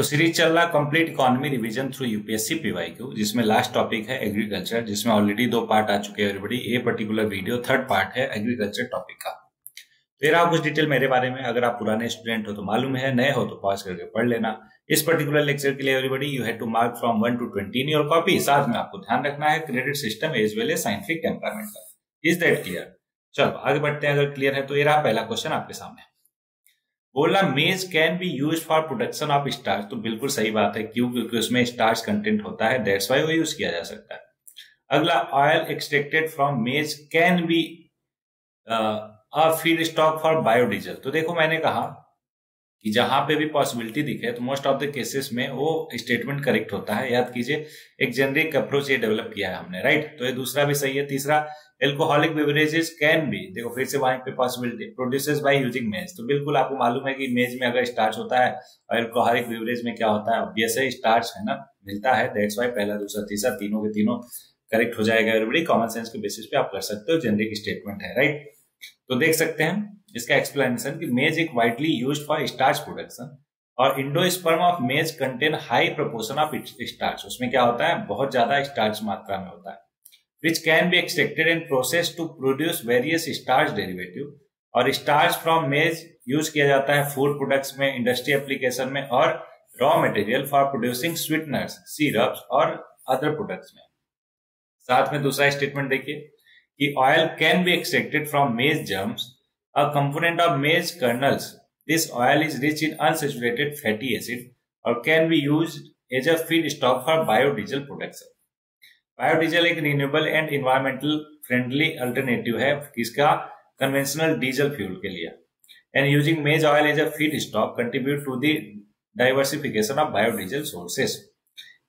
तो सीरीज चल रहा complete economy revision through UPSC PYQ, जिसमें लास्ट टॉपिक है एग्रीकल्चर, जिसमें ऑलरेडी 2 पार्ट आ चुके हैं एवरीबॉडी। ये पर्टिकुलर वीडियो 3rd पार्ट है एग्रीकल्चर टॉपिक का। फिर आप कुछ डिटेल मेरे बारे में, अगर आप पुराने स्टूडेंट हो तो मालूम है, नए हो तो पॉज करके पढ़ लेना। इस पर्टिकुलर लेक्चर के लिए everybody you have to mark from 1 to 20 in your copy. साथ में आपको ध्यान रखना है credit system as well as scientific temperament का। Is that clear? चलो आगे बढ़ते हैं। अगर क्लियर है तो ये रहा पहला क्वेश्चन आपके सामने। बोला मेज can be use for production of starch. तो बिल्कुल सही बात है, क्यों? क्योंकि उसमें स्टार्च कंटेंट होता है, दैट्स व्हाई वो यूज किया जा सकता है। अगला, ऑयल एक्सट्रैक्टेड फ्रॉम मेज can be a feedstock for biodiesel. तो देखो मैंने कहा कि जहां पे भी पॉसिबिलिटी दिखे तो मोस्ट ऑफ द केसेस में वो स्टेटमेंट करेक्ट होता है। याद कीजिए, एक जेनरिक अप्रोच ये डेवलप किया है हमने, राइट? तो ये दूसरा भी सही है। तीसरा, एल्कोहलिक बेवरेजेस कैन बी, देखो फिर से वहां पे पॉसिबिलिटी, प्रोड्यूसेस बाय यूजिंग मेज। तो बिल्कुल आपको मालूम है कि मेज में अगर स्टार्च होता है और एल्कोहलिक बेवरेज में क्या होता है, ऑब्वियस है स्टार्च है ना, मिलता है। दैट्स व्हाई पहला दूसरा तीसरा तीनों के तीनों करेक्ट हो जाएगा। एवरीबॉडी कॉमन सेंस के बेसिस पे आप कर सकते हो, जेनरिक स्टेटमेंट है, राइट? तो देख सकते हैं इसका एक्सप्लेनेशन कि मेज एक widely used for starch production और endosperm of maize contain high proportion of starch. उसमें क्या होता है, बहुत ज्यादा स्टार्च मात्रा में होता है। which can be extracted and processed to produce various starch derivative। और स्टार्च फ्रॉम मेज यूज किया जाता है फूड प्रोडक्ट्स में, इंडस्ट्री एप्लीकेशन में और raw material for producing sweeteners, syrups और अदर प्रोडक्ट्स में। साथ में दूसरा स्टेटमेंट देखिए कि oil can be extracted from maize germs, a component of maize kernels. This oil is rich in unsaturated fatty acid और can be used as a feedstock for biodiesel production. Biodiesel एक renewable and environmental friendly alternative है किसका, conventional diesel fuel के लिए। And using maize oil as a feedstock contribute to the diversification of biodiesel sources.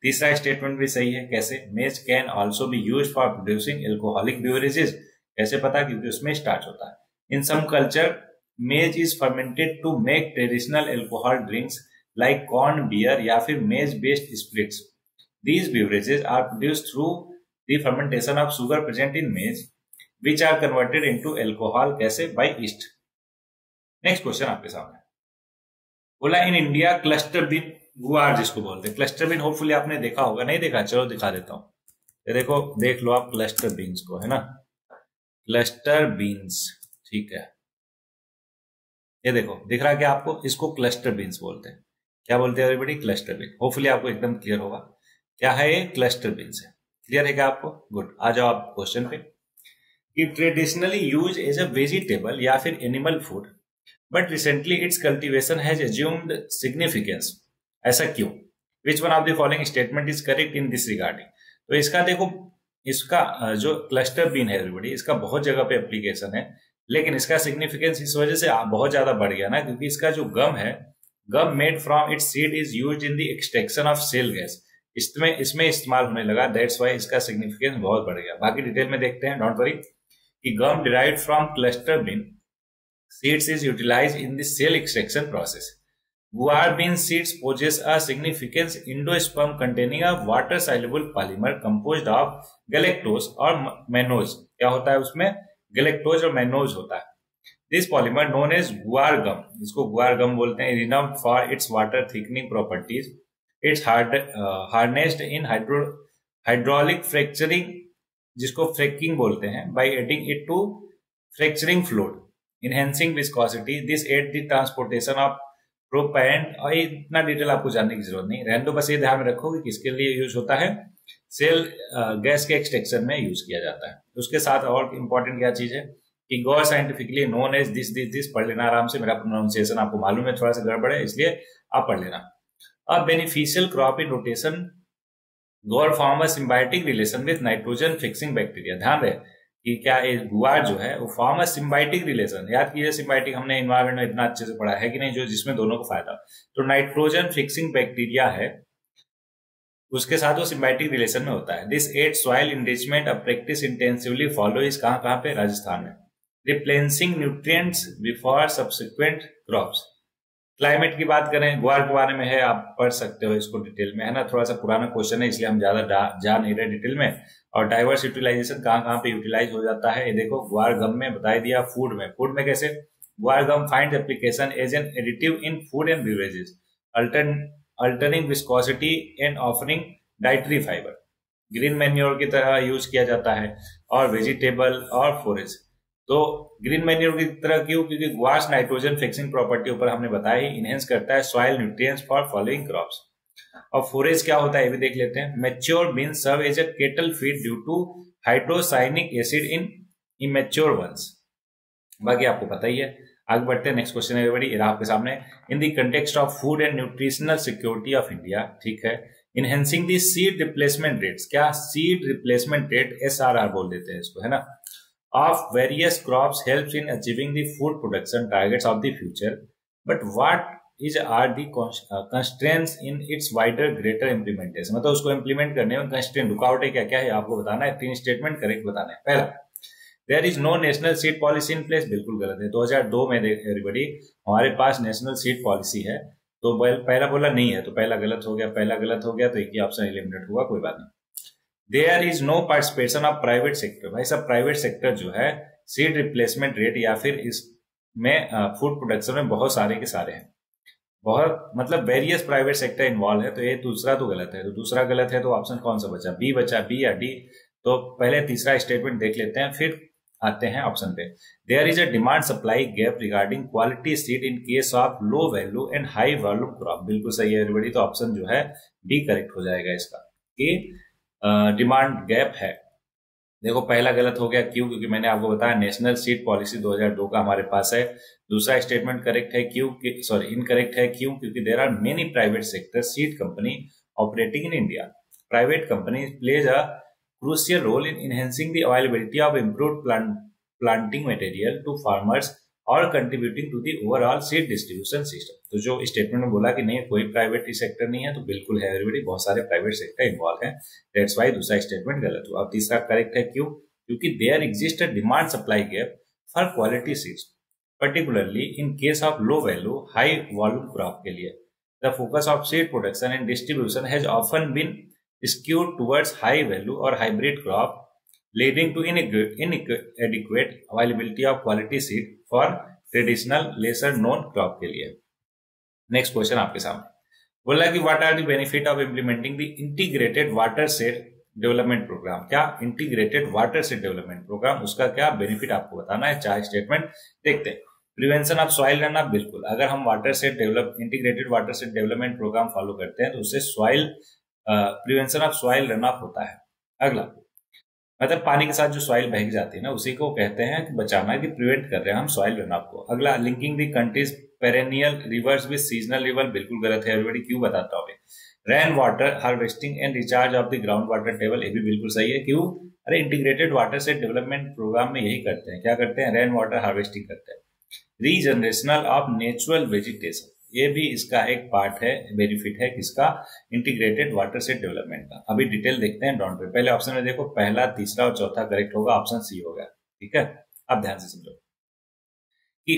तीसरा statement भी सही है। कैसे? Maize can also be use for producing alcoholic beverages. कैसे पता? क्योंकि उसमें स्टार्च होता है। In some culture maize is fermented to make traditional alcohol drinks like corn beer या फिर maize based spirits. These beverages are produced through the fermentation of sugar present in maize, which are converted into alcohol। कैसे? By yeast। Next question आपके सामने बोला in India cluster bean, गुआर जिसको बोलते हैं, क्लस्टर बीन होपफुली आपने देखा होगा। नहीं देखा? चलो दिखा देता हूं। ये देखो, देख लो आप क्लस्टर बीन्स को, है ना, क्लस्टर बीन्स, ठीक है। ये देखो दिख रहा है क्या आपको? इसको क्लस्टर बीन्स बोलते हैं। क्या बोलते हैं एवरीबॉडी? Cluster bean. होपफुली आपको एकदम क्लियर होगा क्या है ये, क्लस्टर बीन्स है। क्लियर है क्या आपको? गुड। आ जाओ आप क्वेश्चन पे कि traditionally use as a vegetable या फिर animal food but recently its cultivation has assumed significance. ऐसा क्यों? Which one of the following statement is correct in this regarding. तो इसका देखो, इसका जो क्लस्टर बीन है एवरीबॉडी, इसका बहुत जगह पे एप्लीकेशन है, लेकिन इसका सिग्निफिकेंस इस वजह से बहुत ज्यादा बढ़ गया ना, क्योंकि इसका जो गम है, gum made from its seed is used in the extraction of shale gas. इसमें इस्तेमाल होने लगा, दैट्स व्हाई इसका सिग्निफिकेंस बहुत बढ़ गया। बाकी डिटेल में देखते हैं, डोंट वरी। कि gum derived from cluster bean seeds is utilised in the cell extraction process. Guar bean seeds possess a significance endosperm containing a water soluble polymer composed of galactose और mannose. क्या होता है उसमें? Galactose और mannose होता है। This polymer known as गुआर गम, जिसको गुआर गम बोलते हैं, renowned for its water thickening properties. It's harnessed in hydraulic fracturing, जिसको फ्रैकिंग बोलते हैं, by adding it to fracturing fluid, enhancing viscosity. This aid the transportation of propellant। और इतना डिटेल आपको जानने की जरूरत नहीं, रहने दो। बस ये ध्यान में रखो कि किसके लिए यूज होता है, सेल गैस के एक्सट्रैक्शन में यूज किया जाता है। उसके साथ और इंपॉर्टेंट क्या चीज है कि guar scientifically known as this पढ़ लेना आराम से। मेरा प्रोनाउंसिएशन आपको मालूम है थोड़ा सा गड़बड़ है, इसलिए आप पढ़ लेना। A beneficial crop in rotation, गुआर form a symbiotic relation with nitrogen fixing bacteria. ध्यान रहे कि क्या गुआर जो है वो फॉर्म अ सिम्बायोटिक रिलेशन। याद कीजिए, सिम्बायोटिक हमने एनवायरमेंट में इतना अच्छे से पढ़ा है कि नहीं, जो जिसमें दोनों को फायदा। तो नाइट्रोजन फिक्सिंग बैक्टीरिया है, उसके साथ वो सिम्बायोटिक रिलेशन में होता है। This aid soil enrichment, a practice intensively follow is कहां पे? राजस्थान में। Replacing nutrients before subsequent crops. Climate की बात करें, गुआर के बारे में है, आप पढ़ सकते हो इसको डिटेल में, है ना। थोड़ा सा पुराना क्वेश्चन है इसलिए हम ज्यादा जा नहीं रहे डिटेल में। और डाइवर्स यूटिलाइजेशन कहाँ पे यूटिलाइज हो जाता है, ये देखो गुआर गम में बता दिया। फूड में कैसे? Guar gum find application as an additive in food and beverages, altering viscosity and offering dietary fibre. Green manure की तरह यूज किया जाता है और वेजिटेबल और फॉरेस्ट। तो ग्रीन मैन्योर की तरह क्यों? क्योंकि वास्ट नाइट्रोजन फिक्सिंग प्रॉपर्टी ऊपर हमने बताया, इनहेंस करता है soil nutrients for following crops. और फोरेज क्या होता है ये भी देख लेते हैं। Mature beans serve as a cattle feed due to hydrocyanic acid in immature ones. बाकी आपको पता ही है। आगे बढ़ते हैं, नेक्स्ट क्वेश्चन है एवरीबॉडी, आपके सामने। In the context of food and nutritional security of India, ठीक है, enhancing the seed replacement rates, क्या सीड रिप्लेसमेंट रेट SRR बोल देते हैं इसको, है ना, of various crops helps in achieving the food production targets of the future, but what is are the constraints in its wider greater implementation. मतलब उसको implement करने में कंस्ट्रेंट, रुकावटें क्या क्या है आपको बताना है। 3 स्टेटमेंट करेक्ट बताना है। पहला, there is no national seed policy in place, बिल्कुल गलत है। 2002 में एवरीबॉडी हमारे पास नेशनल सीड पॉलिसी है, तो पहला बोला नहीं है, तो पहला गलत हो गया, पहला गलत हो गया, तो एक ही ऑप्शन एलिमिनेट हुआ, कोई बात नहीं। There is no participation of private sector, भाई सब प्राइवेट सेक्टर जो है सीड रिप्लेसमेंट रेट या फिर इसमें फूड प्रोडक्शन में बहुत सारे के सारे हैं, बहुत मतलब वेरियस प्राइवेट सेक्टर इन्वॉल्व है, तो ये दूसरा तो गलत है। तो दूसरा गलत है, तो ऑप्शन कौन सा बचा? बी बचा, बी या डी? तो पहले तीसरा स्टेटमेंट देख लेते हैं, फिर आते हैं ऑप्शन पे। There is a demand supply gap regarding quality seed in case of low value and high volume crop, बिल्कुल सही है एवरीबॉडी। तो ऑप्शन जो है डी करेक्ट हो जाएगा इसका, कि डिमांड गैप है। देखो पहला गलत हो गया, क्यों? क्योंकि मैंने आपको बताया नेशनल सीड पॉलिसी 2002 का हमारे पास है। दूसरा स्टेटमेंट करेक्ट है, क्यों? सॉरी इनकरेक्ट है, क्यों? क्योंकि there are many private sector seed company operating in India. Private company plays a crucial role in enhancing the availability of improved planting material to farmers और contributing to the overall seed distribution system। तो जो statement में बोला कि नहीं कोई private sector नहीं है, तो बिल्कुल है एवरीबॉडी, बहुत सारे प्राइवेट सेक्टर इन्वॉल्व हैं। दैट्स वाई दूसरा स्टेटमेंट गलत हुआ। अब तीसरा करेक्ट है, क्यों? क्योंकि there exist a demand supply gap for quality seeds particularly in case of low value high volume crop के लिए। The focus of seed production and distribution has often been skewed towards high value or hybrid crop, leading to inadequate availability of quality seed for traditional lesser known crop के लिए। Next question आपके सामने बोला कि what are the benefit of implementing the integrated watershed development programme. क्या integrated watershed development programme, उसका क्या benefit आपको बताना है। 4 स्टेटमेंट देखते हैं। Prevention of soil run up, बिल्कुल, अगर हम water shade develop integrated watershed development programme follow करते हैं तो उससे soil prevention of soil run of होता है। अगला, मतलब पानी के साथ जो सॉइल बह जाती है ना, उसी को कहते हैं कि बचाना, कि प्रिवेंट कर रहे हैं हम सॉइल रन ऑफ को। अगला, linking the countries perennial rivers with seasonal river, बिल्कुल गलत है एवरीबॉडी, क्यों बताता हूँ। Rain water harvesting and recharge of the ground water table, ये भी बिल्कुल सही है, क्यों? अरे integrated watershed development programme में यही करते हैं, क्या करते हैं? रेन वाटर हार्वेस्टिंग करते हैं। रीजनरेशनल ऑफ नेचुरल वेजिटेशन, ये भी इसका एक पार्ट है, बेनिफिट है किसका? इंटीग्रेटेड वाटर सेट डेवलपमेंट का। अभी डिटेल देखते हैं डॉट पे। पहले ऑप्शन में देखो, पहला, तीसरा और चौथा करेक्ट होगा, ऑप्शन सी होगा, ठीक है। अब ध्यान से समझो कि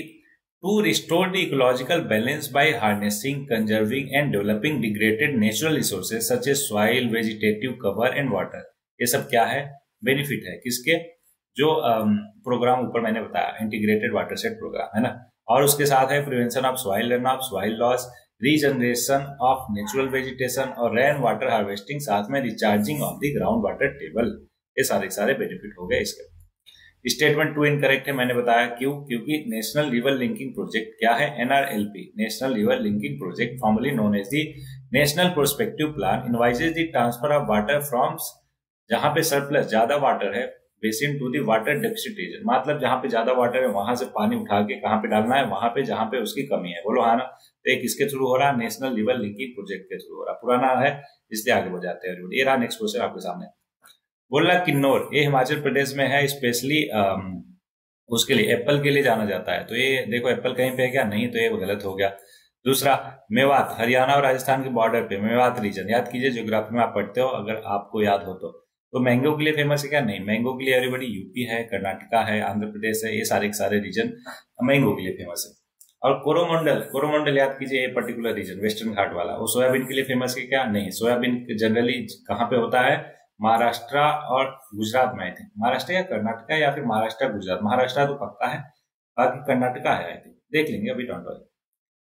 to restore the ecological balance by harnessing, conserving and developing degraded natural resources such as soil, vegetative cover and water, ये सब क्या है? बेनिफिट है किसके? जो प्रोग्राम ऊपर मैंने बताया, इंटीग्रेटेड वाटर सेट प्रोग्राम, है ना। और उसके साथ है prevention of soil run of, soil loss, regeneration of natural vegetation और रेन वाटर हार्वेस्टिंग, साथ में recharging of the ground water table, ये सारे बेनिफिट हो गए इसके। स्टेटमेंट 2 इनकरेक्ट है, मैंने बताया क्यों? क्योंकि नेशनल रिवर लिंकिंग प्रोजेक्ट क्या है? NRLP, national river linking project, formally known as the national prospective plan, envisages the transfer of water from जहां पे सरप्लस ज्यादा वाटर है basin to the water deficit region, मतलब जहां पे ज्यादा वाटर है वहां से पानी उठा के कहां पे डालना है? वहां पे जहां पे उसकी कमी है। बोलो हाँ ना। तो एक किसके थ्रू हो रहा है? नेशनल रिवर लिंकिंग प्रोजेक्ट के थ्रू हो रहा। पुराना है इसलिए आगे बढ़ जाते हैं। ये रहा नेक्स्ट क्वेश्चन आपके सामने। बोल रहा किन्नौर, ये हिमाचल प्रदेश में है, स्पेशली उसके लिए एप्पल के लिए जाना जाता है। तो ये देखो एप्पल कहीं पे है क्या? नहीं, तो ये गलत हो गया। दूसरा, मेवात, हरियाणा और राजस्थान के बॉर्डर पे मेवात रीजन, याद कीजिए ज्योग्राफी में आप पढ़ते हो, अगर आपको याद हो तो मैंगो के लिए फेमस है क्या? नहीं, मैंगो के लिए एवरीबॉडी यूपी है, कर्नाटका है, आंध्र प्रदेश है, ये सारे के सारे रीजन मैंगो के लिए फेमस है। और कोरोमंडल याद कीजिए, ये पर्टिकुलर रीजन वेस्टर्न घाट वाला, वो सोयाबीन के लिए फेमस है क्या? नहीं, सोयाबीन जनरली कहाँ पे होता है? महाराष्ट्र और गुजरात में। आई थिंक महाराष्ट्र या कर्नाटका या फिर महाराष्ट्र गुजरात, महाराष्ट्र तो पक्का है, बाकी कर्नाटका है आई थिंक, देख लेंगे अभी, डोंट वरी।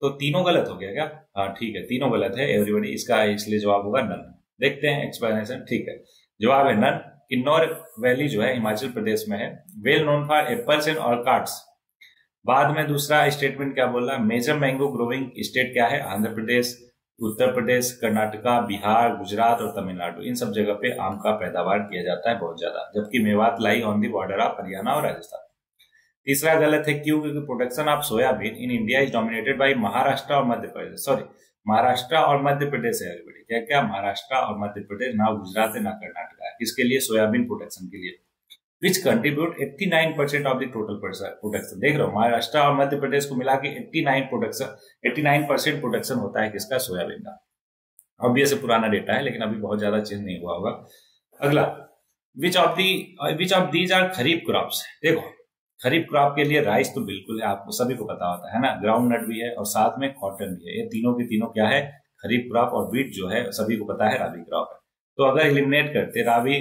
तो तीनों गलत हो गया क्या? हाँ ठीक है, तीनों गलत है एवरीबडी, इसका इसलिए जवाब होगा नन। देखते हैं एक्सप्लेनेशन। ठीक है, जवाब है नन। किन्नौर वैली जो है हिमाचल प्रदेश में है, well known for apples and orchards. बाद में दूसरा स्टेटमेंट क्या बोल रहा है, मेजर मैंगो ग्रोविंग स्टेट क्या है, आंध्र प्रदेश, उत्तर प्रदेश, कर्नाटका, बिहार, गुजरात और तमिलनाडु। इन सब जगह पे आम का पैदावार किया जाता है बहुत ज्यादा, जबकि Mewat lie on the border of Haryana और राजस्थान। तीसरा गलत है, क्यों? क्योंकि production of soybean in India is dominated by Maharashtra और मध्य प्रदेश। सॉरी, महाराष्ट्र और मध्य प्रदेश है एवरीबॉडी। क्या क्या? महाराष्ट्र और मध्य प्रदेश, ना गुजरात है ना कर्नाटका है। किसके लिए? सोयाबीन प्रोडक्शन के लिए। Which contribute 89% of the total production. देख रहे हो, महाराष्ट्र और मध्य प्रदेश को मिला के 89% प्रोडक्शन होता है किसका? सोयाबीन का। ऑब्वियस पुराना डेटा है, लेकिन अभी बहुत ज्यादा चेंज नहीं हुआ होगा। अगला, which of these are kharif crops. देखो, खरीफ क्रॉप के लिए राइस तो बिल्कुल है, आपको सभी को पता होता है ना, ग्राउंड नट भी है और साथ में कॉटन भी है। ये तीनों के तीनों क्या है? खरीफ क्रॉप। और वीट जो है सभी को पता है राबी क्रॉप है। तो अगर एलिमिनेट करते राबी,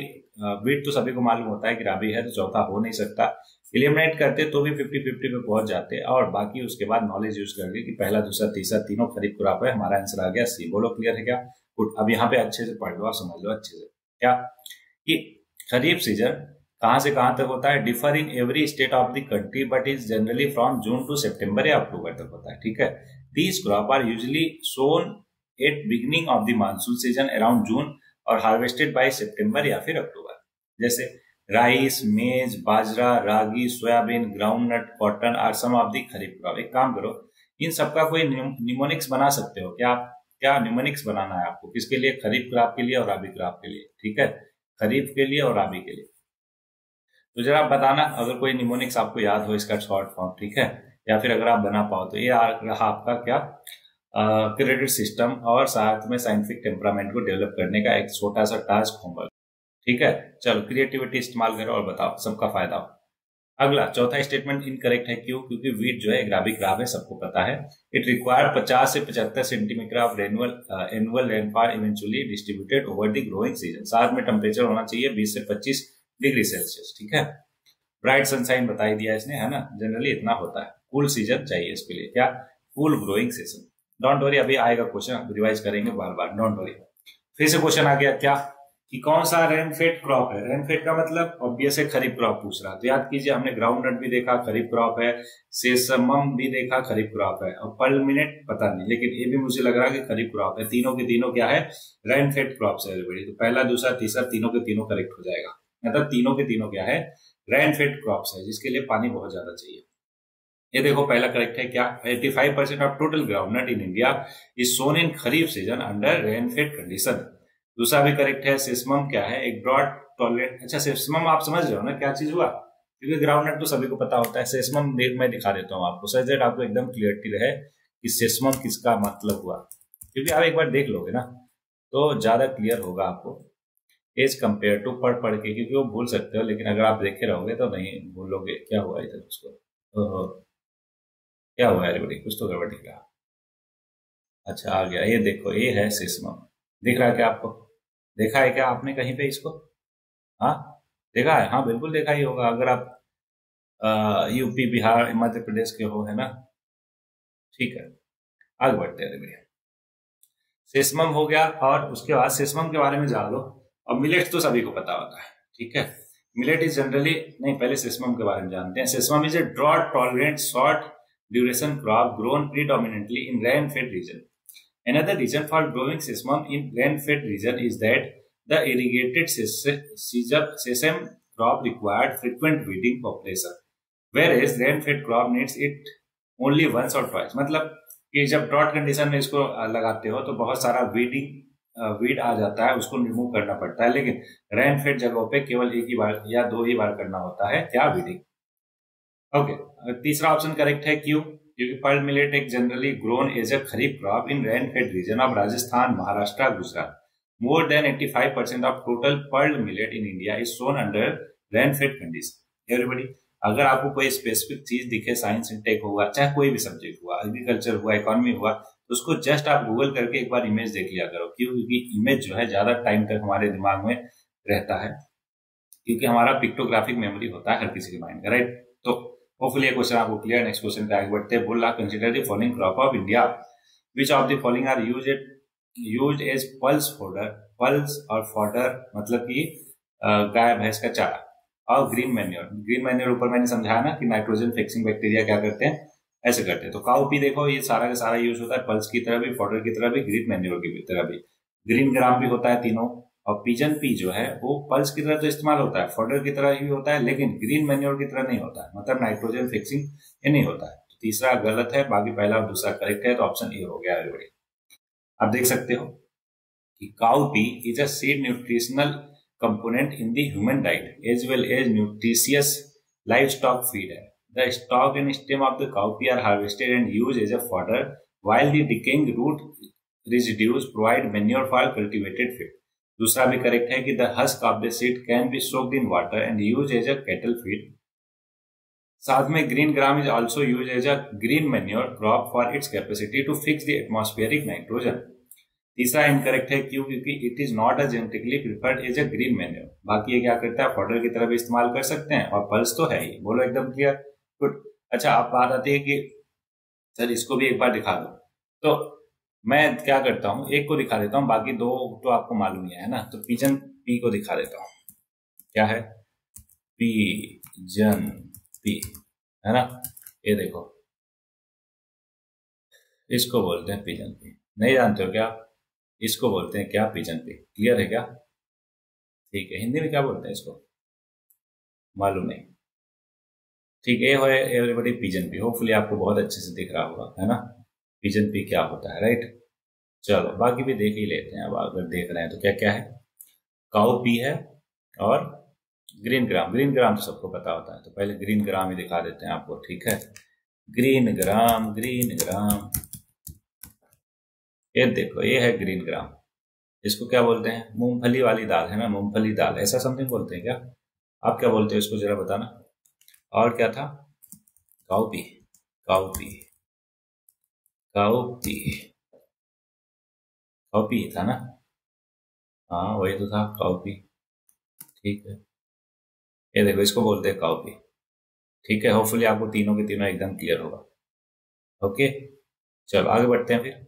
वीट तो सभी को मालूम होता है कि राबी है, तो चौथा हो नहीं सकता। एलिमिनेट करते तो भी 50-50 पे पहुंच जाते, और बाकी उसके बाद नॉलेज यूज करके कि पहला दूसरा तीसरा तीनों खरीफ क्रॉप है। हमारा आंसर आ गया सी। बोलो क्लियर है क्या? गुड। अब यहाँ पे अच्छे से पढ़ लो और समझ लो अच्छे से। क्या कि खरीफ सीजन कहां से कहां तक होता है? Differ in every state of the country, but is generally from June to September या अक्टूबर तक होता है। ठीक है, these crop are usually sown at beginning of the monsoon season around June और हार्वेस्टेड बाय सितंबर या फिर अक्टूबर। जैसे rice, maize, bajra, ragi, soybean, groundnut, cotton are some of the kharif crop. एक काम करो, इन सबका कोई निमोनिक्स बना सकते हो क्या? क्या निमोनिक्स बनाना है आपको? किसके लिए? खरीफ क्रॉप के लिए और राबी क्रॉप के लिए। ठीक है, खरीफ के लिए और राबी के लिए। तो जरा आप बताना अगर कोई निमोनिक्स आपको याद हो इसका शॉर्ट फॉर्म। ठीक है, या फिर अगर आप बना पाओ तो। ये रहा आपका क्या क्रेडिट सिस्टम और साथ में साइंटिफिक टेम्परामेंट को डेवलप करने का एक छोटा सा टास्क होमवर्क। ठीक है, चलो क्रिएटिविटी इस्तेमाल करो और बताओ, सबका फायदा हो। अगला, चौथा स्टेटमेंट इनकरेक्ट है। क्यों? क्योंकि वीट जो है एक राबी क्रॉप है, सबको पता है। इट रिक्वायर 50 से 75 centimetre of annual rainfall eventually distributed over the growing season. साथ में टेम्परेचर होना चाहिए 20 से 25 डिग्री सेल्सियस। ठीक है, ब्राइट सनशाइन बता ही दिया इसने, है ना, जनरली इतना होता है। कूल सीजन चाहिए इसके लिए। क्या? Cool growing season. Don't worry, अभी आएगा क्वेश्चन, रिवाइज करेंगे बार बार, डोंट वरी। फिर से क्वेश्चन आ गया क्या कि कौन सा रेनफेड क्रॉप है? रेनफेड का मतलब ऑब्वियस है खरीफ क्रॉप पूछ रहा है। तो याद कीजिए, हमने ग्राउंड नट भी देखा, खरीफ क्रॉप है, सेसमम भी देखा, खरीफ क्रॉप है, और पर्ल मिलेट पता नहीं, लेकिन ये भी मुझे लग रहा है कि खरीफ क्रॉप है। तीनों के तीनों क्या है? रेनफेड क्रॉप्स है एवरीबॉडी। तो पहला दूसरा तीसरा तीनों के तीनों करेक्ट हो जाएगा। मतलब तीनों के तीनों क्या है? रेनफेड क्रॉप्स है, जिसके लिए पानी बहुत ज्यादा चाहिए। ये देखो, पहला करेक्ट है क्या? 85% of total groundnut in India is sown in kharif season under rainfed condition. दूसरा भी करेक्ट है। सेसमम क्या है? एक ब्रॉड टॉलरेंट। अच्छा, सेसमम आप समझ रहे हो ना क्या चीज हुआ? क्योंकि ग्राउंडनट तो सभी को पता होता है। सेसमम मैं दिखा देता हूँ आपको, सच दैट आपको एकदम क्लियरिटी रहे कि सेसमम किसका मतलब हुआ। क्योंकि आप एक बार देख लोगे ना तो ज्यादा क्लियर होगा आपको एज कंपेयर टू पढ़ के, क्योंकि वो भूल सकते हो, लेकिन अगर आप देखे रहोगे तो नहीं भूलोगे। क्या हुआ इधर? उसको क्या हुआ एवरीबॉडी? कुछ तो गड़बड़ दिख रहा। अच्छा, आ गया। ये देखो, ये है सेसमम। दिख रहा है क्या आपको? देखा है क्या आपने कहीं पे इसको? हाँ, देखा है? हाँ बिल्कुल देखा ही होगा, अगर आप यूपी, बिहार, मध्य प्रदेश के हो, है ना। ठीक है, आगे बढ़ते हैं भैया। सेसमम हो गया, और उसके बाद सेसमम के बारे में जान लो। अब मिलेट तो सभी को पता होता है। ठीक है, मिलेट इज जनरली, नहीं पहले सेसमम के बारे में जानते हैं। Sesamum is a drought tolerant short duration crop grown predominantly in rain-fed region. Another reason for growing sesame in rain-fed region is that the irrigated sesame crop required frequent weeding population, whereas rain-fed crop needs it only once or twice. मतलब कि जब drought condition में इसको लगाते हो तो बहुत सारा वीड आ जाता है, उसको रिमूव करना पड़ता है, लेकिन रेन फेड जगहों पे केवल एक ही बार या दो ही बार करना होता है। क्या? वीडिंग। ओके, तीसरा ऑप्शन करेक्ट है। क्यों? क्योंकि पर्ल मिलेट एक generally grown as a kharif crop in rain fed region of Rajasthan, Maharashtra, Gujarat. More than 85% of total pearl millet in India is sown under rain fed condition. Everybody, अगर आपको कोई specific चीज दिखे, साइंस इंटेक होगा, चाहे कोई भी सब्जेक्ट हुआ, एग्रीकल्चर हुआ, इकोनॉमी हुआ, तो उसको जस्ट आप गूगल करके एक बार इमेज देख लिया करो। क्यों? क्योंकि इमेज जो है ज्यादा टाइम तक हमारे दिमाग में रहता है, क्योंकि हमारा पिक्टोग्राफिक मेमोरी होता है हर किसी के माइंड का, राइट। तो होपफुली ये क्वेश्चन आपको क्लियर। नेक्स्ट क्वेश्चन पे आगे बढ़ते हैं। बोल रहा consider the following crop of India, which of the following are used as pulse fodder. Pulse और फॉडर मतलब कि गाय भैंस का चारा, और ग्रीन मैन्योर। ग्रीन मैन्योर ऊपर मैंने समझाया ना कि नाइट्रोजन फिक्सिंग बैक्टीरिया क्या करते हैं, ऐसे करते हैं। तो काउपी देखो ये सारा का सारा यूज होता है पल्स की तरह भी, फॉडर की तरह भी, ग्रीन मैन्योर की तरह भी। ग्रीन ग्राम भी होता है तीनों। और पिजन पी जो है वो पल्स की तरह तो इस्तेमाल होता है, फॉडर की तरह ही होता है, लेकिन ग्रीन मैन्योर की तरह नहीं होता है, मतलब नाइट्रोजन फिक्सिंग ये नहीं होता है। तो तीसरा गलत है, बाकी पहला और दूसरा करेक्ट है, तो ऑप्शन ए हो गया एवरीबॉडी। आप देख सकते हो कि cowpea is a seed nutritional component in the human diet as well as nutritious livestock feed है। The stalk and stem of the cowpea are harvested and use as a fodder while the decaying root residues provide manure for cultivated feed. दूसरा भी correct है कि the husk of the seed can be soaked in water and used as a cattle feed. साथ में green gram is also used as a green manure crop for its capacity to fix the atmospheric nitrogen. तीसरा incorrect है क्यों, क्योंकि it is not a genetically preferred as a green manure. बाकी ये क्या करता है, फॉडर की तरह भी इस्तेमाल कर सकते हैं, और पल्स तो है ही। बोलो एकदम क्लियर, गुड। अच्छा, आप बात आती है कि सर इसको भी एक बार दिखा दो, तो मैं क्या करता हूं, एक को दिखा देता हूं, बाकी दो तो आपको मालूम ही है ना। तो पिजन पी को दिखा देता हूं, क्या है पिजन पी, है ना। ये देखो, इसको बोलते हैं पिजन पी। नहीं जानते हो क्या, इसको बोलते हैं क्या, पिजन पी। क्लियर है क्या, ठीक है। हिंदी में क्या बोलते हैं इसको, मालूम नहीं, ठीक है। ये है एवरीबॉडी पिजन पी। होपफुली आपको बहुत अच्छे से दिख रहा होगा, है ना, पिजन पी क्या होता है, राइट। चलो बाकी भी देख ही लेते हैं। अब अगर देख रहे हैं तो क्या क्या है, काउ पी है और ग्रीन ग्राम। ग्रीन ग्राम तो सबको पता होता है, तो पहले ग्रीन ग्राम ही दिखा देते हैं आपको, ठीक है। ग्रीन ग्राम, ग्रीन ग्राम, ये देखो ये है ग्रीन ग्राम। इसको क्या बोलते हैं, मूंगफली वाली दाल, है ना, मूंगफली दाल, ऐसा समथिंग बोलते हैं क्या, आप क्या बोलते हो इसको जरा बताना। और क्या था, काउपी, काउपी, काउपी, काउपी था ना, हाँ वही तो था, काउपी, ठीक है। ये देखो इसको बोलते हैं काउपी, ठीक है। होपफुली आपको तीनों के तीनों एकदम क्लियर होगा। ओके, चलो आगे बढ़ते हैं फिर।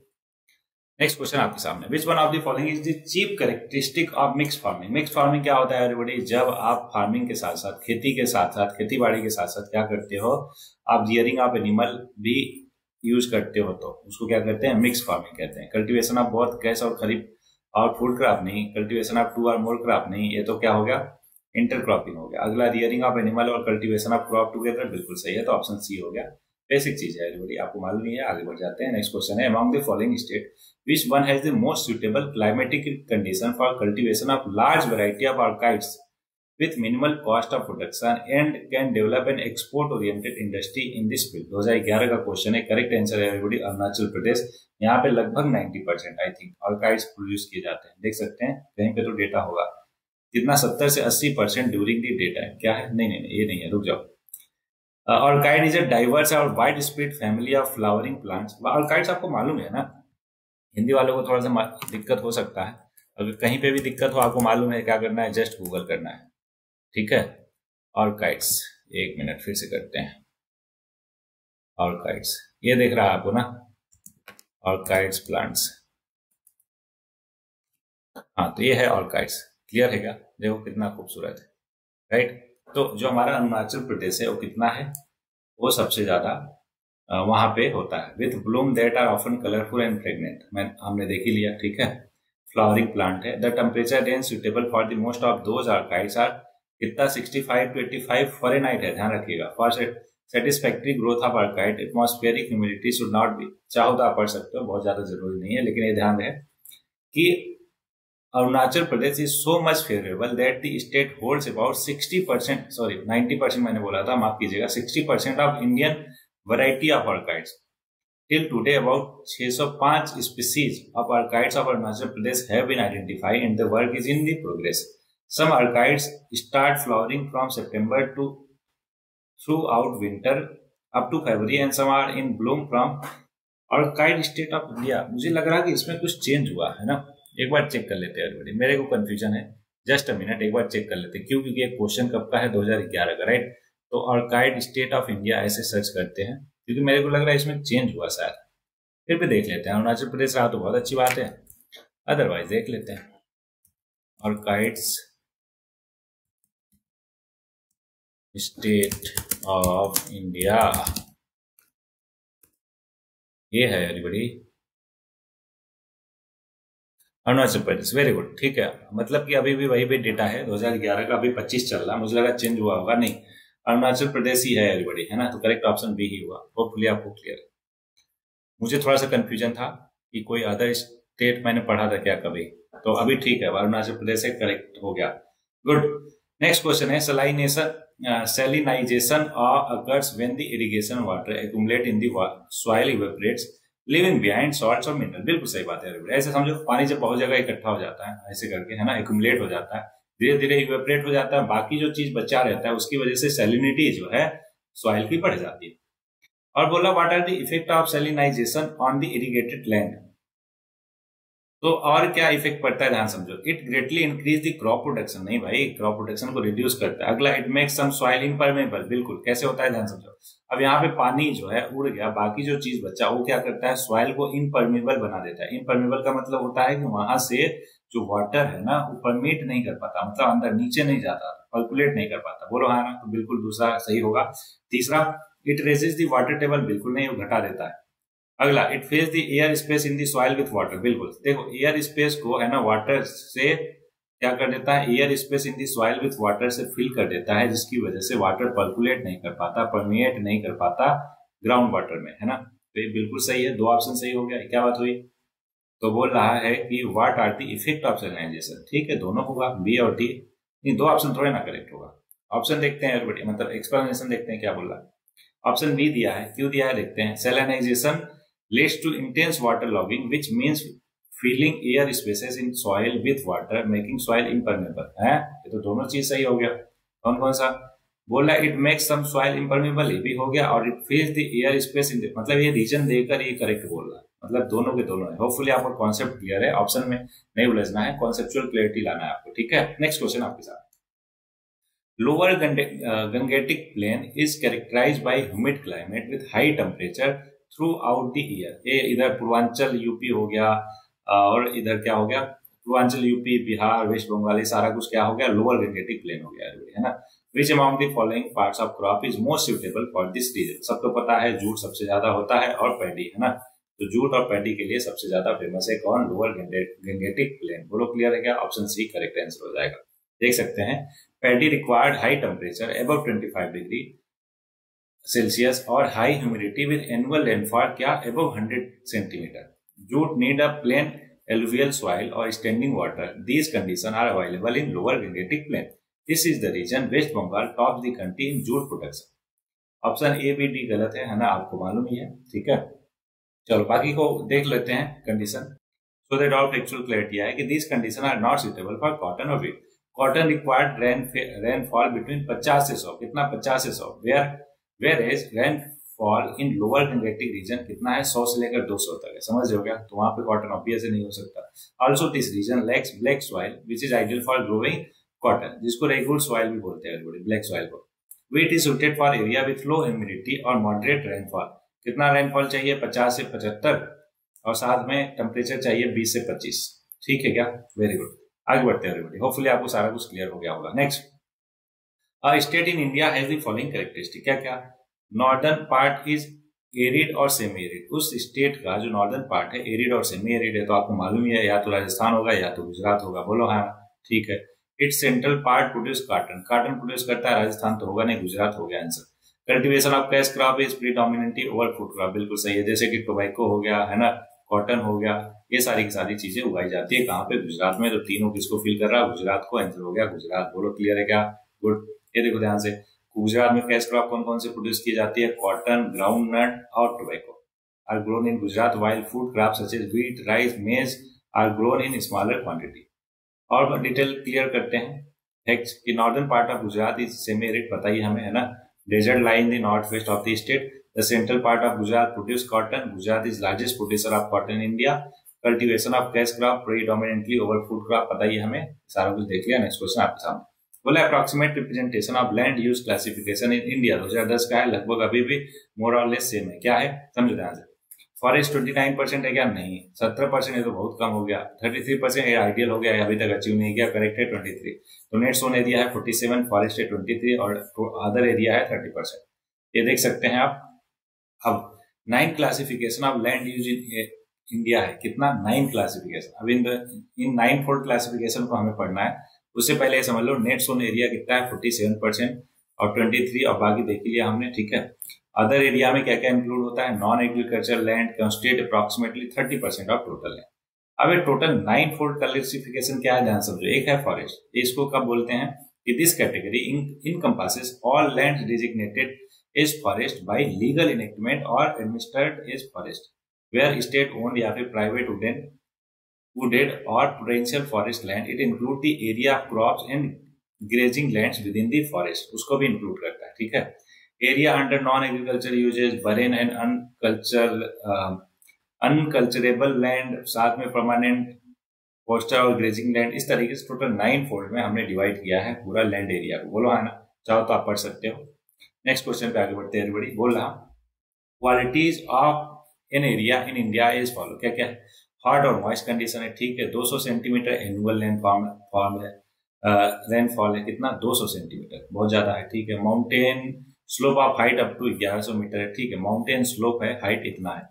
नेक्स्ट क्वेश्चन आपके सामने, विच one of the following is the chief characteristic of mix farming. Mix farming क्या होता है एवरीबॉडी, जब आप फार्मिंग के साथ साथ, खेती के साथ साथ, खेती बाड़ी के साथ साथ क्या करते हो, आप रियरिंग ऑफ एनिमल भी यूज करते हो, तो उसको क्या कहते हैं, मिक्स फार्मिंग कहते हैं। कल्टीवेशन ऑफ बोथ कैश और खरीफ और फूड क्रॉप नहीं, कल्टीवेशन ऑफ 2 और मोर क्रॉप नहीं, ये तो क्या हो गया, इंटरक्रॉपिंग हो गया। अगला रियरिंग ऑफ एनिमल और कल्टीवेशन ऑफ क्रॉप टुगेदर, बिल्कुल सही है, तो ऑप्शन सी हो गया। बेसिक चीज है एवरीबॉडी, आपको मालूम नहीं है। आगे बढ़ जाते हैं। नेक्स्ट क्वेश्चन है, among the following state which one has the most suitable climatic condition for cultivation of large variety of orchids with minimal cost of production and can develop an export oriented industry in this field। 2011 का question है, correct answer है everybody Arunachal Pradesh. यहाँ पे लगभग 90% I think orchids produce किए जाते हैं, देख सकते हैं कहीं पे तो डेटा होगा कितना, 70 से 80% ड्यूरिंग दी डेटा है, क्या है, नहीं नहीं नहीं ये नहीं है, रुक जाओ। ऑर्किड इज अ डाइवर्स और wide spread family of flowering plants. Orchids आपको मालूम है ना, हिंदी वालों को थोड़ा सा दिक्कत हो सकता है, अगर कहीं पे भी दिक्कत हो आपको मालूम है क्या करना है, जस्ट गूगल करना है, ठीक है। ऑर्किड्स, एक मिनट फिर से करते हैं, ऑर्किड्स, ये देख रहा है आपको ना, ऑर्किड्स प्लांट्स, हाँ तो ये है ऑर्किड्स। क्लियर है क्या, देखो कितना खूबसूरत है, राइट। तो जो हमारा अरुणाचल प्रदेश है वो कितना है, वो सबसे ज्यादा वहां पे होता है, with bloom that are often colourful and fragrant, हमने देख ही लिया, ठीक है। फ्लावरिंग प्लांट है। The temperature range suitable for the most of those orchids are कितना, 65 to 85 फ़ारेनहाइट है, ध्यान रखिएगा। For satisfactory growth of orchid atmospheric humidity should not be, चाहो तो आप पढ़ सकते हो, बहुत ज्यादा जरूरी नहीं है, लेकिन ये ध्यान रहे कि Arunachal Pradesh is so much favourable that the state holds about 60%, sorry 90% मैंने बोला था, माफ कीजिएगा, 60% of Indian variety of orchids. Till today, about 605 species of orchids of Arunachal Pradesh have been identified and the work is in the progress. Some orchids start flowering from September to throughout winter up to February and some are in bloom from orchid state of India. मुझे लग रहा है कि इसमें कुछ change हुआ है ना, एक बार चेक कर लेते हैं everybody, मेरे को कंफ्यूजन है, जस्ट अ मिनट, एक बार चेक कर लेते हैं। क्यों, क्योंकि एक क्वेश्चन कब का है, 2011 का, राइट। तो ऑर्काइड स्टेट ऑफ इंडिया ऐसे सर्च करते हैं, क्योंकि मेरे को लग रहा है इसमें चेंज हुआ शायद। फिर भी देख लेते हैं, अरुणाचल प्रदेश रहा तो बहुत अच्छी बात है, अदरवाइज देख लेते हैं। ऑर्काइड्स स्टेट ऑफ इंडिया, ये है everybody Arunachal Pradesh. Very good, ठीक है। मतलब कि अभी भी वही भी डेटा है 2011 का, अभी 25 चल रहा है, मुझे लगा चेंज हुआ होगा, नहीं अरुणाचल प्रदेश ही है एवरीबॉडी, है ना। तो करेक्ट ऑप्शन बी ही हुआ। होपफुली आपको क्लियर है। मुझे थोड़ा सा कंफ्यूजन था कि कोई अदर स्टेट मैंने पढ़ा था क्या कभी, तो अभी ठीक है, अरुणाचल प्रदेश से करेक्ट हो गया। गुड। नेक्स्ट क्वेश्चन है salinization occurs when the irrigation water accumulate in the soil evaporates leaving behind salts और mineral। बिल्कुल सही बात है। ऐसे समझो पानी जब बहुत जगह इकट्ठा हो जाता है ऐसे करके, है ना, एक्यूमुलेट हो जाता है, धीरे धीरे इवेपोरेट हो जाता है, बाकी जो चीज बचा रहता है उसकी वजह से सैलिनिटी जो है सॉइल की बढ़ जाती है। और बोला what are the effect of salinisation on the irrigated land. तो और क्या इफेक्ट पड़ता है, ध्यान समझो। It greatly increase the crop production, नहीं भाई, क्रॉप प्रोडक्शन को रिड्यूस करता है। अगला, it makes some soil impermeable. बिल्कुल, कैसे होता है ध्यान समझो। अब यहाँ पे पानी जो है उड़ गया, बाकी जो चीज बचा वो क्या करता है, सॉइल को इम्परमेबल बना देता है। इम्परमेबल का मतलब होता है कि वहां से जो वाटर है ना वो परमिट नहीं कर पाता, मतलब अंदर नीचे नहीं जाता, पर्कुलेट नहीं कर पाता। बोलो हाँ ना, तो बिल्कुल दूसरा सही होगा। तीसरा, it raises the water table, बिल्कुल नहीं, वो घटा देता है। अगला, it fills the air space in the soil with water. बिल्कुल, देखो एयर स्पेस को, है ना, वाटर से क्या कर देता है, air space in the soil with water से फिल कर देता है, जिसकी वजह से वाटर पर्कुलेट नहीं कर पाता, परमिएट नहीं कर पाता ग्राउंड वाटर में, है ना। तो ये बिल्कुल सही है, दो ऑप्शन सही हो गया। क्या बात हुई, तो बोल रहा है कि what are the effect of salinisation. ठीक है, दोनों होगा, बी और डी। नहीं, दो ऑप्शन थोड़े ना करेक्ट होगा। ऑप्शन देखते हैं एवरीबॉडी, मतलब एक्सप्लेनेशन देखते हैं क्या बोल रहा है। ऑप्शन बी दिया है, क्यों दिया है देखते हैं। सैलिनाइजेशन leads to intense water logging, which means filling air spaces in soil with water, making soil impermeable। है, ये तो दोनों चीज सही हो गया। कौन कौन सा बोला, it makes some soil impermeable, ये भी हो गया, और it fills the air space in, मतलब ये रीजन देकर ये करेक्ट बोल रहा है, मतलब दोनों के दोनों है। होपफुली आपको कॉन्सेप्ट क्लियर है, ऑप्शन में नहीं उलझना है, कॉन्सेप्चुअल क्लियरिटी लाना है आपको। ठीक है, नेक्स्ट क्वेश्चन आपके साथ। Lower Gangetic plain is characterized by humid climate with high temperature throughout the year. ये इधर पूर्वांचल यूपी हो गया, और इधर क्या हो गया, पूर्वांचल यूपी, बिहार, वेस्ट बंगाल, सारा कुछ क्या हो गया, लोअर गंगेटिक प्लेन हो गया, है ना। Which among the following parts of crop is most suitable for this region. सबको पता है जूट सबसे ज्यादा होता है और पैडी, है ना। तो जूट और पैडी के लिए सबसे ज्यादा फेमस है कौन, लोअर गंगेटिक प्लेन। बोलो क्लियर है क्या, ऑप्शन सी करेक्ट आंसर हो जाएगा। देख सकते हैं, paddy required high temperature above 25 degree Celsius और high humidity with annual rainfall क्या above 100 centimetre. Jute need a plain alluvial soil और standing water. These condition are available in lower Gangetic plain. This is the reason West Bengal top the country in jute production. Option A B D गलत है ना, आपको मालूम ही है। ठीक है, चलो बाकी को देख लेते हैं condition. So that all factual clarity है कि these condition are not suitable for cotton और wheat. Cotton required rainfall between 50 से 100, कितना 50 से 100, whereas rainfall in lower Gangetic region कितना है, 100 से लेकर 200 तक है। समझ हो गया, तो वहां पे कॉटन ऑब्वियसली नहीं हो सकता। Also this region lacks black soil which is ideal for growing cotton, जिसको रेगुलर सॉइल भी बोलते हैं, ब्लैक सॉइल को। Wheat is suited for area with low humidity और मॉडरेट रेनफॉल। कितना रेनफॉल चाहिए, 50 से 75, और साथ में टेम्परेचर चाहिए 20 से 25। ठीक है क्या, वेरी गुड। आगे बढ़ते हैं एवरीबॉडी, होपफुली आपको सारा कुछ क्लियर हो गया होगा। Next, state in India has the following characteristic. क्या क्या, नॉर्दर्न पार्ट इज एरिड और सेमी एरिड। उस स्टेट का जो नॉर्दर्न पार्ट है एरिड और सेमी एरिड है, तो आपको मालूम ही है, या तो राजस्थान होगा या तो गुजरात होगा। बोलो हाँ, ठीक है। It's central part produce cotton, cotton produce करता है, राजस्थान तो होगा नहीं, गुजरात हो गया answer. Cultivation of cash crop is predominantly over food crop, बिल्कुल सही है। जैसे कि टोबैको हो गया, है ना, कॉटन हो गया, ये सारी की सारी चीजें उगाई जाती है कहाँ पे, गुजरात में। तो तीनों किसको फिल कर रहा है, गुजरात को, आंसर हो गया गुजरात। बोलो क्लियर है क्या, गुड। ये देखो ध्यान से, गुजरात में कैश क्रॉप कौन कौन से प्रोड्यूस की जाती है, कॉटन, ग्राउंड नट और tobacco are grown in Gujarat, while food crop such as wheat, rice, maize are grown in smaller quantity. और डिटेल क्लियर करते हैं फैक्ट्स कि northern part of Gujarat is semi arid, पता ही हमें, है ना। Desert lie in the north west of the state. The central part of Gujarat produce cotton. Gujarat is largest producer of cotton in India. Cultivation of cash crop predominantly over food crop, पता ही हमें, सारा कुछ देख लिया। नेक्स्ट क्वेश्चन आपके सामने, बोला approximate representation of land use classification in India 2010 का है, लगभग अभी भी मोर और लेस सेम है। क्या है समझो ध्यान से। फॉरेस्ट 29% है क्या? नहीं। 17% है तो बहुत कम हो गया। 33% आइडियल हो गया, अभी तक अचीव नहीं किया, करेक्ट है 23। तो नेट सोन एरिया है 47, फॉरेस्ट है 23 और अदर एरिया है 30%। ये देख सकते हैं आप। अब 9 classification of land use in India है, कितना? 9 क्लासिफिकेशन। अब इन 9 फोल्ड क्लासिफिकेशन को हमें पढ़ना है। उससे पहले समझ लो नेट सोन एरिया कितना है 47% और 23 और बाकी देख लिया हमने, ठीक है। अदर एरिया में क्या क्या इंक्लूड होता है? Non agriculture land constitute approximately 30% of total land. अब ये टोटल 9 फोल्ड क्लासिफिकेशन क्या है ध्यान समझो। एक है फॉरेस्ट, इसको कब बोलते हैं कि this category encompasses all land designated as forest by legal enactment और administered as forest where state owned या फिर private wooded or potential forest land. It include the area of crops and grazing lands within the forest, उसको भी include करता है, ठीक है। Area under non agriculture uses, barren and unculturable land, साथ में परमानेंट पोस्टर और ग्रेजिंग लैंड। इस तरीके से टोटल 9 फोल्ड में हमने डिवाइड किया है पूरा लैंड एरिया को। बोलो है ना, चाहो तो आप पढ़ सकते हो। नेक्स्ट क्वेश्चन पे आगे बढ़ते हैं। बड़ी बोल रहा qualities of an area in India is follow. क्या क्या है? हॉट और मॉइस्ट कंडीशन है, ठीक है। 200 सेंटीमीटर एनुअल रेनफॉल है, रेनफॉल है कितना? 200 सेंटीमीटर, बहुत ज्यादा है, ठीक है। Mountain slope of height up to 1100 metre है, ठीक है। माउंटेन स्लोप है, हाइट इतना है।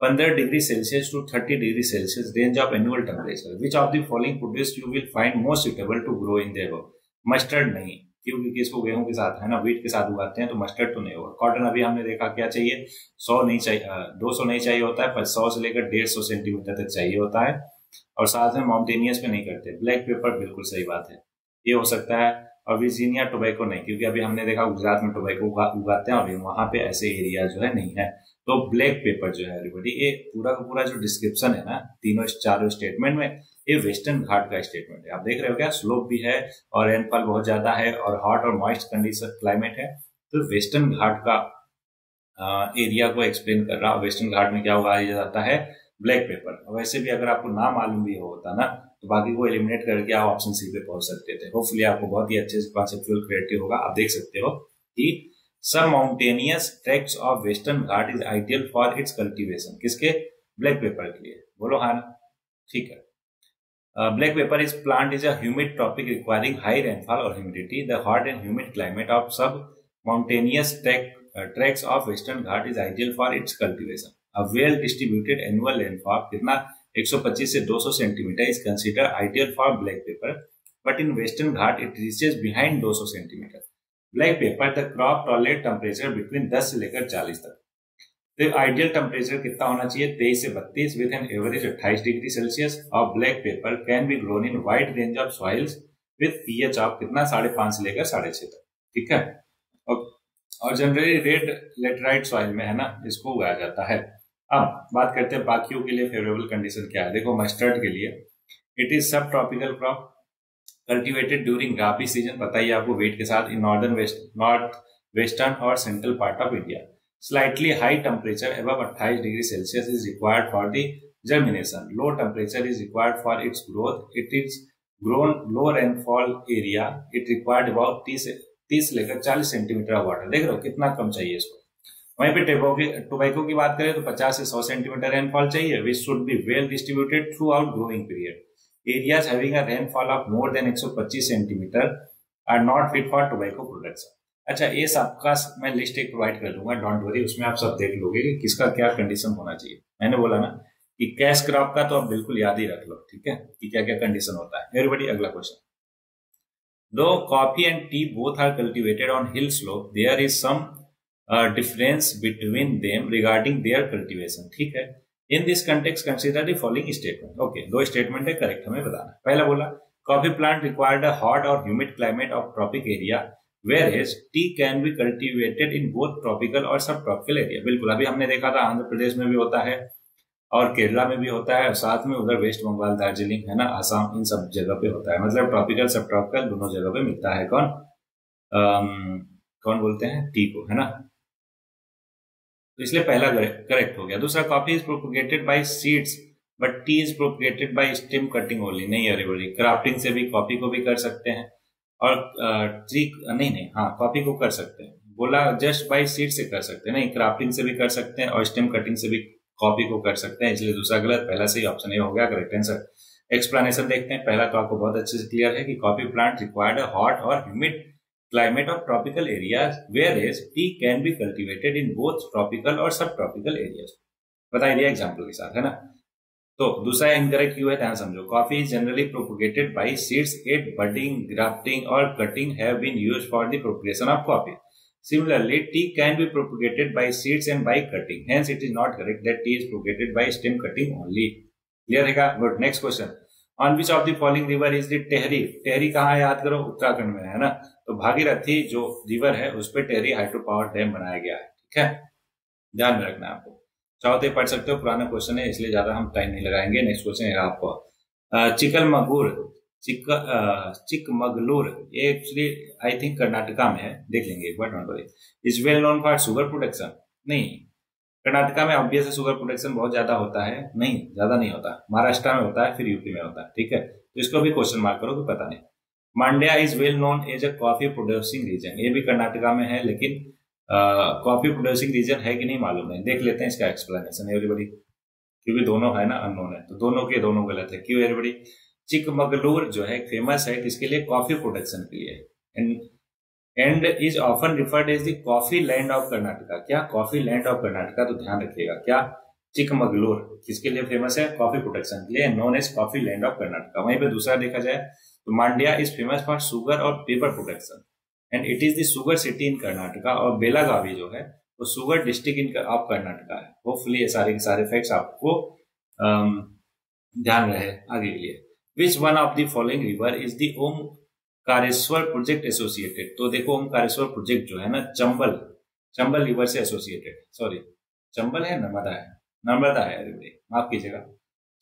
15 degree Celsius to 30 degree Celsius range of annual temperature. Which of the following produce you will find more suitable to grow in there? Mustard नहीं, क्योंकि इसको गेहूं के साथ है ना, व्हीट के साथ उगाते हैं, तो मस्टर्ड तो नहीं होगा। कॉटन अभी हमने देखा क्या चाहिए, 100 नहीं चाहिए, 200 नहीं चाहिए होता है, पर 100 से लेकर 150 सेंटीमीटर तक चाहिए होता है। और साथ में माउंटेनियस पे नहीं करते। ब्लैक पेपर बिल्कुल सही बात है, ये हो सकता है। और वर्जीनिया टोबैको नहीं, क्योंकि अभी हमने देखा गुजरात में टोबैको उगाते हैं और वहां पे ऐसे एरिया जो है नहीं है। तो ब्लैक पेपर जो है एवरीबॉडी, ये पूरा का पूरा जो डिस्क्रिप्शन है ना तीनों चारों स्टेटमेंट में, ये वेस्टर्न घाट का स्टेटमेंट है। आप देख रहे हो क्या, स्लोप भी है और रेनफॉल बहुत ज्यादा है और हॉट और मॉइस्ट कंडीशन क्लाइमेट है। तो वेस्टर्न घाट का एरिया को एक्सप्लेन कर रहा। वेस्टर्न घाट में क्या उगाया जाता है? Black pepper. वैसे भी अगर आपको ना मालूम भी होता ना तो बाकी को एलिमिनेट करके आप ऑप्शन सी पे पहुंच सकते थे। होपफुली आपको बहुत ही अच्छे से कॉन्सेप्चुअल क्लैरिटी होगा। आप देख सकते हो कि सब mountainous tracts of western Ghat is ideal for its cultivation. किसके? ब्लैक पेपर के लिए। बोलो हाँ, ठीक है। Black pepper is plant is a humid tropic requiring high rainfall or humidity. The hot and humid climate of sub-mountainous tracts of Western Ghat is ideal for its cultivation. A well-distributed annual rainfall कितना 125 से 200 centimetre is considered ideal for black pepper, but in Western Ghat it reaches behind 200 centimetre. Black pepper the crop tolerate temperature between 10 से लेकर 40 तक। तो ideal temperature कितना होना चाहिए? 23 से 32 with an average 28 degree Celsius. और black pepper can be grown in wide range of soils with pH of कितना? 5.5 से लेकर 6.5 तक, ठीक है। और जनरली रेड लेटराइट सॉइल में है ना इसको उगाया जाता है। अब बात करते हैं बाकियों के लिए फेवरेबल कंडीशन क्या है। देखो मस्टर्ड के लिए इट इज सब ट्रॉपिकल क्रॉप कल्टिवेटेड ड्यूरिंग राबी सीजन, पता ही आपको, वेट के साथ इन नॉर्थ वेस्टर्न और central part of India. Slightly high temperature above 28 degree Celsius is required for the germination. Low temperature is required for its growth. It is grown low rainfall area. It required about 30 लेकर 40 centimetre water. देख रहे हो कितना कम चाहिए इसको। वहीं पे tobacco की बात करें तो 50 से 100 सेंटीमीटर रेनफॉल चाहिए। Which should be well distributed throughout growing period. Areas having a rainfall of more than 125 centimetre are not fit for tobacco production. अच्छा, ये सबका मैं लिस्ट एक प्रोवाइड कर दूंगा, डोंट वरी, उसमें आप सब देख लोगे कि किसका क्या कंडीशन होना चाहिए। मैंने बोला ना कि कैश क्रॉप का तो आप बिल्कुल याद ही रख लो, ठीक है, कि क्या क्या कंडीशन होता है। एवरीबॉडी अगला क्वेश्चन। दो coffee and tea both are cultivated on hill slope, there is some difference between them regarding their cultivation, ठीक है। In this context consider the following statement. Okay, दो स्टेटमेंट है, करेक्ट हमें बताना। पहला बोला coffee plant required a hot और humid climate of tropic area, whereas tea can be cultivated in both tropical और सब ट्रॉपिकल एरिया। बिल्कुल, अभी हमने देखा था आंध्र प्रदेश में भी होता है और केरला में भी होता है, और साथ में उधर वेस्ट बंगाल, दार्जिलिंग है ना, आसाम, इन सब जगह पे होता है। मतलब ट्रॉपिकल सब ट्रॉपिकल दोनों जगह पे मिलता है। कौन बोलते हैं? टी को, है ना। तो इसलिए पहला करेक्ट हो गया। दूसरा, coffee is propagated by seeds but T is propagated by stem cutting only. नहीं एवरीबॉडी, क्राफ्टिंग से भी कॉफी को भी कर सकते हैं और ट्री नहीं नहीं हाँ कॉफी को कर सकते हैं, बोला जस्ट बाय सीड से कर सकते हैं, नहीं क्राफ्टिंग से भी कर सकते हैं और स्टेम कटिंग से भी कॉफी को कर सकते हैं, इसलिए दूसरा गलत, पहला सही ऑप्शन ए हो गया करेक्ट आंसर। एक्सप्लेनेशन देखते हैं। पहला तो आपको बहुत अच्छे से क्लियर है कि coffee plant required a hot और humid climate of tropical areas whereas tea can be cultivated in both tropical और सब ट्रॉपिकल एरियाज। बता दिया एग्जाम्पल के साथ, है ना। तो दूसरा इनकरेक्ट क्यों है, ध्यान समझो। Coffee is generally propagated by seeds at budding, grafting और cutting have been used for the propagation of coffee. Similarly, tea can be propagated by seeds and by cutting. Hence, it is not correct that tea is propagated by stem cutting only. Clear है क्या? Good. Next question. On which of the following river is the Tehri? Tehri कहाँ है याद करो, उत्तराखंड में है ना। तो भागीरथी जो रिवर है उस पर टेहरी हाइड्रो पावर डैम बनाया गया है, ठीक है, ध्यान में रखना है आपको। चाहो तो पढ़ सकते हो, पुराना क्वेश्चन है इसलिए ज्यादा हम टाइम नहीं लगाएंगे। नेक्स्ट क्वेश्चन है आपको चिकमगलूर, ये एक्चुअली आई थिंक कर्नाटका में है, देख लेंगे एक बार, don't worry. Is well known for sugar production, नहीं कर्नाटका में ऑब्वियस शुगर प्रोडक्शन बहुत ज्यादा होता है, नहीं ज्यादा नहीं होता, महाराष्ट्र में होता है फिर यूपी में होता है, ठीक है, तो इसको भी क्वेश्चन मार्क करो कि पता नहीं। Mandya is well known as a coffee producing region, ये भी कर्नाटका में है लेकिन कॉफी प्रोड्यूसिंग रीजन है कि नहीं मालूम नहीं, देख लेते हैं इसका एक्सप्लेनेशन एवरीबडी, क्योंकि दोनों है ना अननोन है, तो दोनों के दोनों गलत है। क्यों एवरीबडी? चिकमगलूर जो है फेमस है किसके लिए? कॉफी प्रोडक्शन के लिए, and is often referred as the coffee land of Karnataka. क्या? कॉफी लैंड ऑफ कर्नाटका, तो ध्यान रखिएगा। क्या? चिकमगलूर किसके लिए फेमस है? कॉफी प्रोडक्शन के लिए, known as coffee land of Karnataka. वहीं पे दूसरा देखा जाए तो Mandya is famous for sugar और paper production and it is the sugar city in Karnataka, और बेलागावी जो है वो sugar district in of Karnataka है। होपफुली ये सारे के सारे फैक्ट्स आपको ध्यान रहे आगे के लिए। विच one of the following river is the Omkareshwar project associated? तो देखो ओमकारेश्वर प्रोजेक्ट जो है ना चंबल रिवर से एसोसिएटेड, सॉरी चंबल है नर्मदा है माफ कीजिएगा,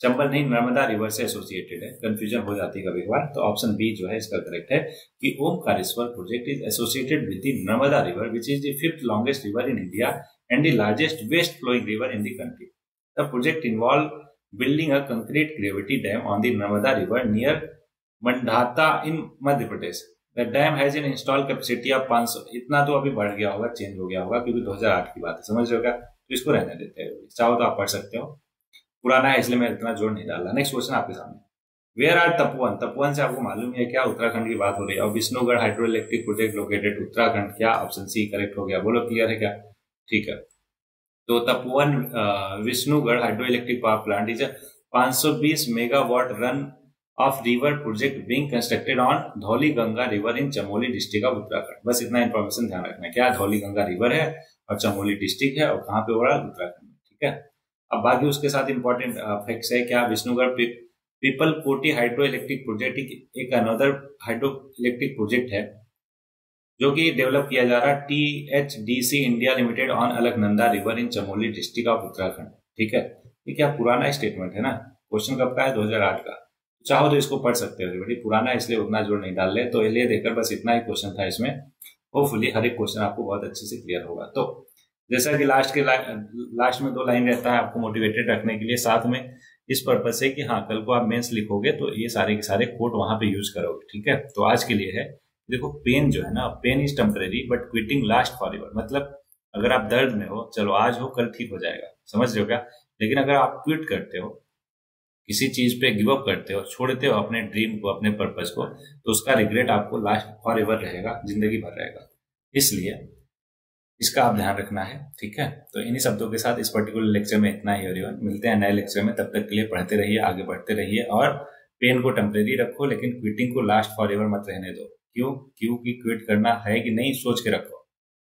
चंबल नहीं नर्मदा रिवर से एसोसिएटेड है, कंफ्यूजन हो जाती है कभी कभार। तो ऑप्शन बी जो है इसका करेक्ट है कि Omkareshwar project is associated with the Narmada river which is the 5th longest river in India and the largest west flowing river in the country. The project involve building a concrete gravity dam on the Narmada River near Mandhata in Madhya Pradesh. The dam has an installed capacity of 500। इतना तो अभी बढ़ गया होगा, change हो गया होगा क्योंकि 2008 की बात है, समझ रहे हो क्या? तो इसको रहने देते हैं, चाहो तो आप पढ़ सकते हो, पुराना है इसलिए मैं इतना जोर नहीं डाला। नेक्स्ट क्वेश्चन आपके सामने। Where are Tapovan? तपोवन से आपको मालूम है क्या? उत्तराखंड की बात हो रही है। और Vishnugad hydroelectric project located Uttarakhand, क्या? ऑप्शन सी करेक्ट हो गया, बोलो क्लियर है क्या? ठीक है, तो Tapovan Vishnugarh hydro electric power plant is 520 megawatt run of river project being constructed on Dhauli Ganga river in Chamoli district of Uttarakhand. बस इतना इंफॉर्मेशन ध्यान रखना है। क्या? धौली गंगा रिवर है और चमोली डिस्ट्रिक्ट है, और कहाँ पे हो रहा है? उत्तराखंड में, ठीक है। अब बाकी उसके साथ इंपॉर्टेंट फैक्ट्स है। क्या? विष्णुगढ़ पीपल कोटी हाइड्रो इलेक्ट्रिक प्रोजेक्ट एक अनदर हाइड्रो इलेक्ट्रिक प्रोजेक्ट है जो कि डेवलप किया जा रहा है THDC India limited on Alaknanda river in Chamoli district of Uttarakhand, ठीक है। ये क्या पुराना स्टेटमेंट है ना, क्वेश्चन कब का है? 2008 का। चाहो तो इसको पढ़ सकते हो, बड़ी पुराना है इसलिए उतना जोर नहीं डाल ले, तो ये देखकर बस इतना ही क्वेश्चन था इसमें। होपफुली हर एक क्वेश्चन आपको बहुत अच्छे से क्लियर होगा। तो जैसा कि लास्ट में 2 लाइन रहता है आपको मोटिवेटेड रखने के लिए, साथ में इस पर्पज से कि हाँ कल को आप मेंस लिखोगे तो ये सारे के सारे कोड वहां पे यूज करोगे, ठीक है। तो आज के लिए है, देखो पेन जो है ना, pain is temporary but quitting last for ever. मतलब अगर आप दर्द में हो, चलो आज हो कल ठीक हो जाएगा, समझ रहे हो क्या? लेकिन अगर आप क्विट करते हो, किसी चीज पे गिव अप करते हो, छोड़ते हो अपने ड्रीम को, अपने पर्पस को, तो उसका रिग्रेट आपको लास्ट फॉर एवर रहेगा, जिंदगी भर रहेगा। इसलिए इसका आप ध्यान रखना है, ठीक है। तो इन्हीं शब्दों के साथ इस पर्टिकुलर लेक्चर में इतना ही एवरीवन। मिलते हैं नए लेक्चर में, तब तक के लिए पढ़ते रहिए, आगे बढ़ते रहिए, और पेन को टेम्परेरी रखो लेकिन क्विटिंग को लास्ट फॉर एवर मत रहने दो। क्यों? क्योंकि क्विट करना है कि नहीं सोच के रखो।